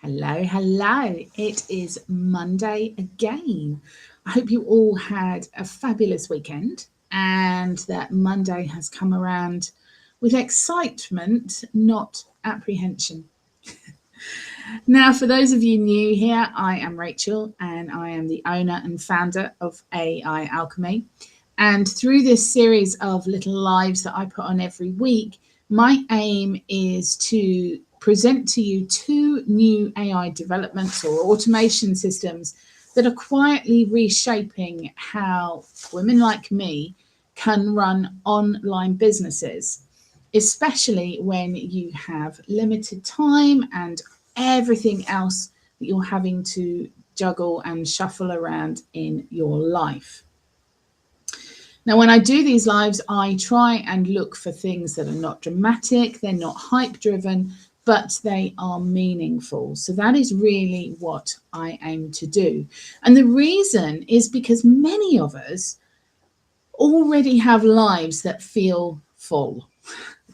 Hello, hello. It is Monday again. I hope you all had a fabulous weekend and that Monday has come around with excitement, not apprehension. Now, for those of you new here, I am Rachel and I am the owner and founder of AI Alchemy. And through this series of little lives that I put on every week, my aim is to present to you two new AI developments or automation systems that are quietly reshaping how women like me can run online businesses, especially when you have limited time and everything else that you're having to juggle and shuffle around in your life. Now, when I do these lives, I try and look for things that are not dramatic, they're not hype driven, but they are meaningful. So that is really what I aim to do. And the reason is because many of us already have lives that feel full.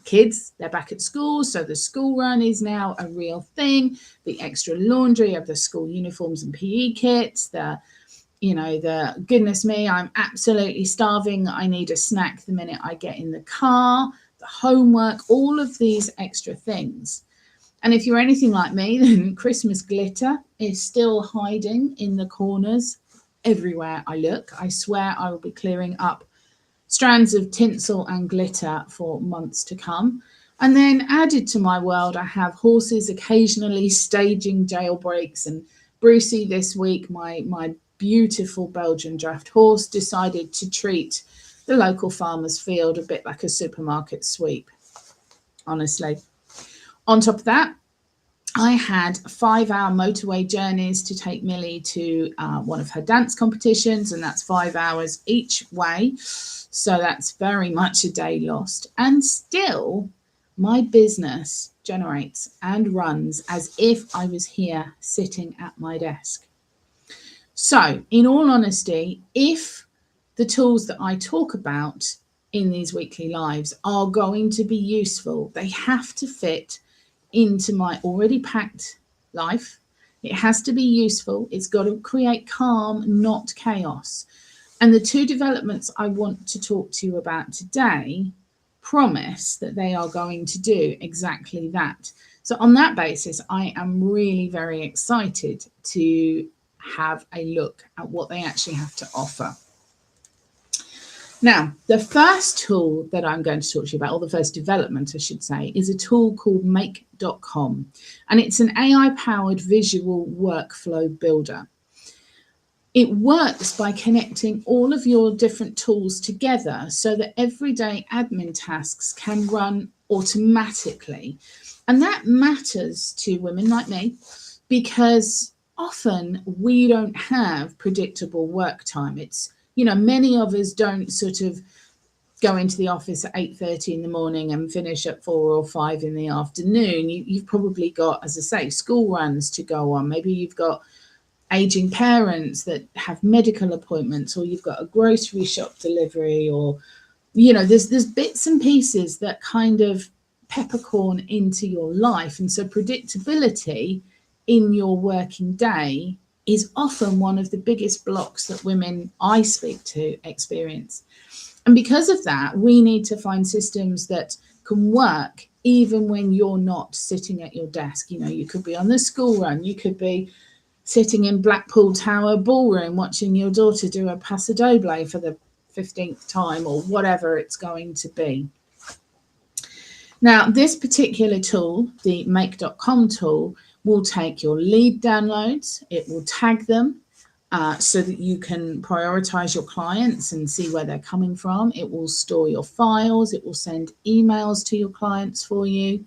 Kids, they're back at school, so the school run is now a real thing. The extra laundry of the school uniforms and PE kits, the goodness me, I'm absolutely starving. I need a snack the minute I get in the car, the homework, all of these extra things. And if you're anything like me, then Christmas glitter is still hiding in the corners everywhere I look. I swear I will be clearing up strands of tinsel and glitter for months to come. And then added to my world, I have horses occasionally staging jailbreaks. And Brucey this week, my beautiful Belgian draft horse, decided to treat the local farmer's field a bit like a supermarket sweep, honestly. On top of that, I had 5-hour motorway journeys to take Millie to one of her dance competitions, and that's 5 hours each way. So that's very much a day lost. And still, my business generates and runs as if I was here sitting at my desk. So, in all honesty, if the tools that I talk about in these weekly lives are going to be useful, they have to fit into my already packed life. It has to be useful. It's got to create calm, not chaos. And the two developments I want to talk to you about today promise that they are going to do exactly that. So on that basis, I am really very excited to have a look at what they actually have to offer. Now, the first tool that I'm going to talk to you about, or the first development, I should say, is a tool called make.com. And it's an AI-powered visual workflow builder. It works by connecting all of your different tools together so that everyday admin tasks can run automatically. And that matters to women like me because often we don't have predictable work time. It's, many of us don't sort of go into the office at 8:30 in the morning and finish at 4 or 5 in the afternoon. You've probably got, as I say, school runs to go on. Maybe you've got aging parents that have medical appointments, or you've got a grocery shop delivery, or, there's bits and pieces that kind of peppercorn into your life. And so predictability in your working day is often one of the biggest blocks that women I speak to experience. And because of that, we need to find systems that can work even when you're not sitting at your desk. You could be on the school run, you could be sitting in Blackpool Tower Ballroom watching your daughter do a paso doble for the 15th time, or whatever it's going to be. Now, this particular tool, the make.com tool, will take your lead downloads, it will tag them so that you can prioritize your clients and see where they're coming from. It will store your files, it will send emails to your clients for you.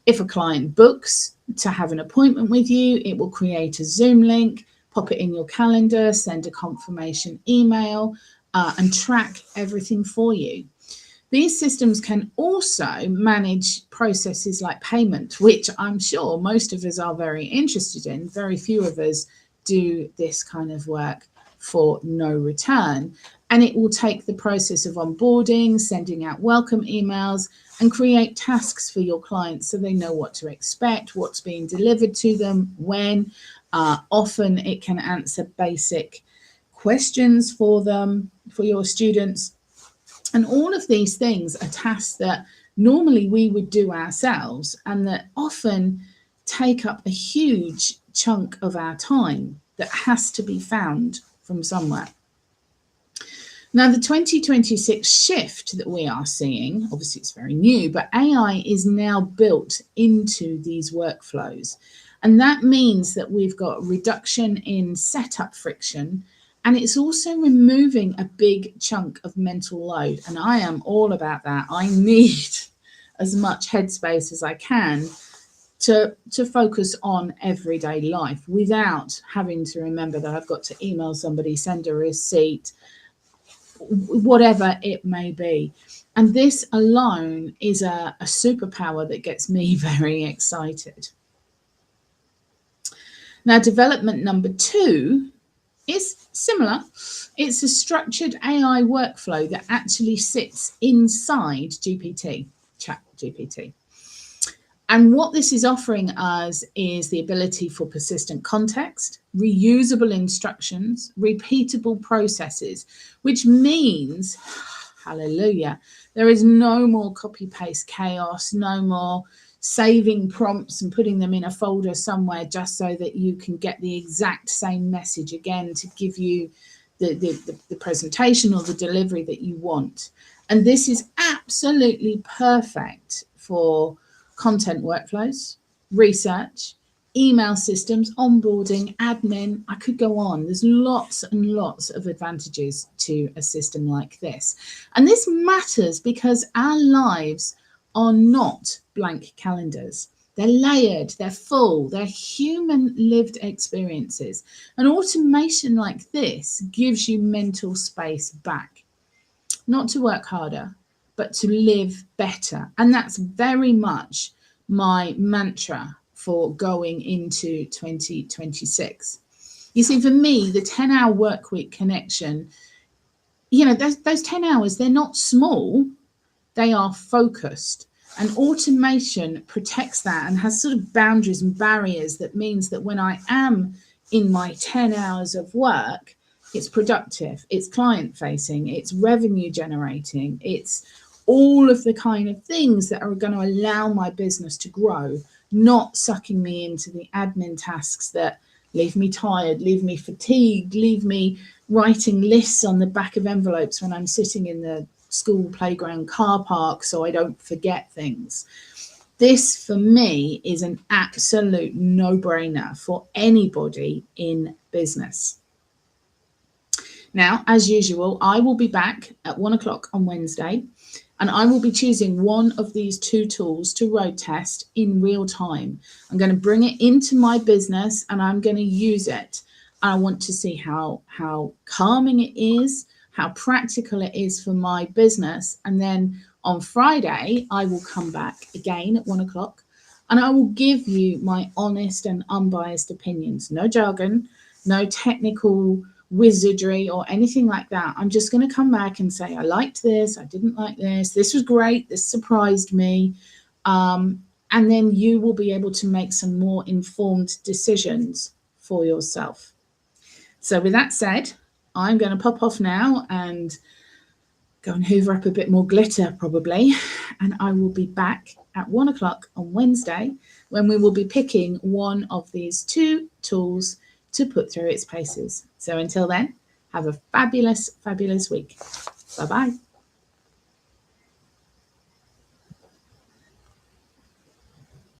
If a client books to have an appointment with you, it will create a Zoom link, pop it in your calendar, send a confirmation email, and track everything for you. These systems can also manage processes like payment, which I'm sure most of us are very interested in. Very few of us do this kind of work for no return. And it will take the process of onboarding, sending out welcome emails, and create tasks for your clients so they know what to expect, what's being delivered to them, when. Often it can answer basic questions for them, for your students. And all of these things are tasks that normally we would do ourselves and that often take up a huge chunk of our time that has to be found from somewhere. Now, the 2026 shift that we are seeing, obviously it's very new, but AI is now built into these workflows. And that means that we've got a reduction in setup friction, and it's also removing a big chunk of mental load. And I am all about that. I need as much headspace as I can to focus on everyday life without having to remember that I've got to email somebody, send a receipt, whatever it may be. And this alone is a superpower that gets me very excited. Now, development number 2 is similar. It's a structured AI workflow that actually sits inside ChatGPT. And what this is offering us is the ability for persistent context, reusable instructions, repeatable processes, which means, hallelujah, there is no more copy-paste chaos, no more saving prompts and putting them in a folder somewhere just so that you can get the exact same message again to give you the presentation or the delivery that you want. And this is absolutely perfect for content workflows, research, email systems, onboarding, admin. I could go on. There's lots and lots of advantages to a system like this. And this matters because our lives are not blank calendars. They're layered, they're full, they're human lived experiences. And automation like this gives you mental space back, not to work harder, but to live better. And that's very much my mantra for going into 2026. You see, for me, the 10-hour work week connection, you know, those 10 hours, they're not small, they are focused. And automation protects that and has sort of boundaries and barriers that means that when I am in my 10 hours of work, it's productive, it's client facing, it's revenue generating, it's all of the kind of things that are going to allow my business to grow, not sucking me into the admin tasks that leave me tired, leave me fatigued, leave me writing lists on the back of envelopes when I'm sitting in the school playground car park so I don't forget things. This for me is an absolute no-brainer for anybody in business. Now, as usual, I will be back at 1 o'clock on Wednesday, and I will be choosing one of these 2 tools to road test in real time. I'm going to bring it into my business and I'm going to use it. I want to see how calming it is, how practical it is for my business. And then on Friday, I will come back again at 1 o'clock and I will give you my honest and unbiased opinions. No jargon, no technical wizardry or anything like that. I'm just going to come back and say, I liked this, I didn't like this was great, this surprised me. And then you will be able to make some more informed decisions for yourself. So with that said, I'm going to pop off now and go and hoover up a bit more glitter probably. And I will be back at 1 o'clock on Wednesday when we will be picking one of these 2 tools to put through its paces. So until then, have a fabulous, fabulous week. Bye-bye.